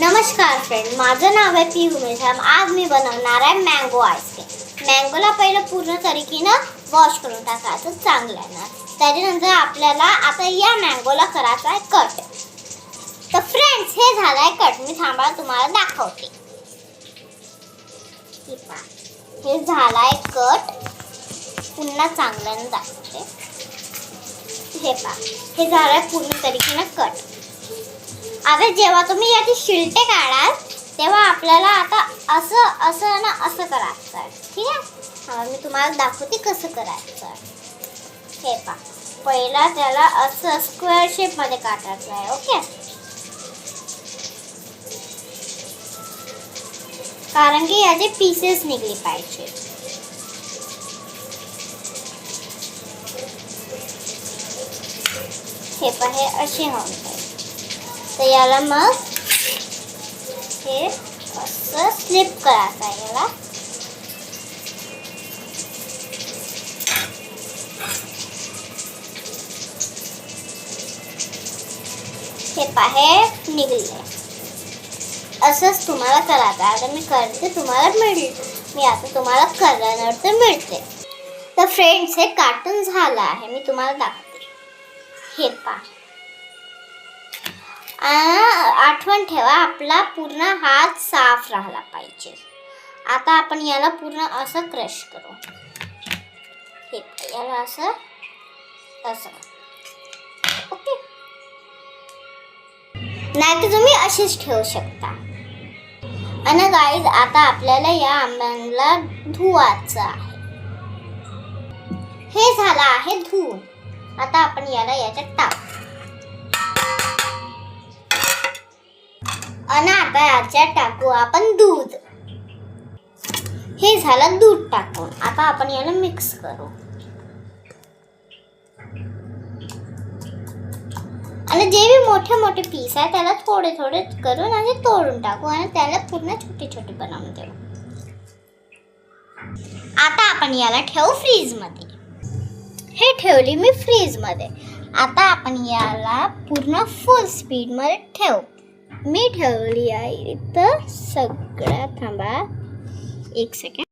नमस्कार फ्रेंड, माझं नाव आहे पी उमेश. आज मी बनवणार आहे मँगो आईस्क्रीम. मँगोला पहिलं पूर्ण तरीकेनं वॉश करून टाकायचं चांगलं आहे. त्याच्यानंतर आपल्याला आता या मँगोला करायचं आहे कट. तर फ्रेंड्स, हे झालं आहे कट. मी थांबा तुम्हाला दाखवते. हे झालं आहे कट. पुन्हा चांगल्यानं दाखवते. हे पहा, हे झालं आहे पूर्ण तरीकेनं कट. आता जेव्हा तुम्ही याची शिलटे काढाल तेव्हा आपल्याला आता असं करायचं आहे. ठीक आहे, मी तुम्हाला दाखवते कसं करायचं आहे. हे पहा, पहिला त्याला असं स्क्वेअर शेपमध्ये काढायचं आहे. ओके, कारण की याचे पीसेस निघले पाहिजे. हे पहा, हे असे होऊन जाईल. तर याला मग हे असं स्लिप करायचं आहे. याला हे पहा निघले. असंच तुम्हाला करायचं आहे. आता मी करते, तुम्हाला मी आता तुम्हाला करण्यानंतर मिळते. तर फ्रेंड्स, हे कार्टून झालं आहे. मी तुम्हाला दाखवते. हे पहा, आठवण ठेवा, आपला पूर्ण हात साफ राहिला पाहिजे. आता आपण याला पूर्ण असं क्रश करू. हे याला असं ओके. नाही तर तुम्ही असेच ठेवू शकता. आणि गाईज, आता आपल्याला या आंब्याला धुवायचं आहे. हे झालं आहे धुवून. आता आपण याला याच्यात टाकू. आणि आता याच्यात टाकू आपण दूध. हे झालं दूध टाकून. आता आपण याला मिक्स करू. आणि जे भी मोठे मोठे पीस आहे त्याला थोडे थोडे करून आणि तोडून टाकू आणि त्याला पूर्ण छोटे छोटे बनवून देऊ. आता आपण याला ठेवू फ्रीजमध्ये. हे ठेवली मी फ्रीजमध्ये. आता आपण याला पूर्ण फुल स्पीडमध्ये ठेवू. मी ठेवली आहे इथं सगळ्या. थांबा एक सेकंड.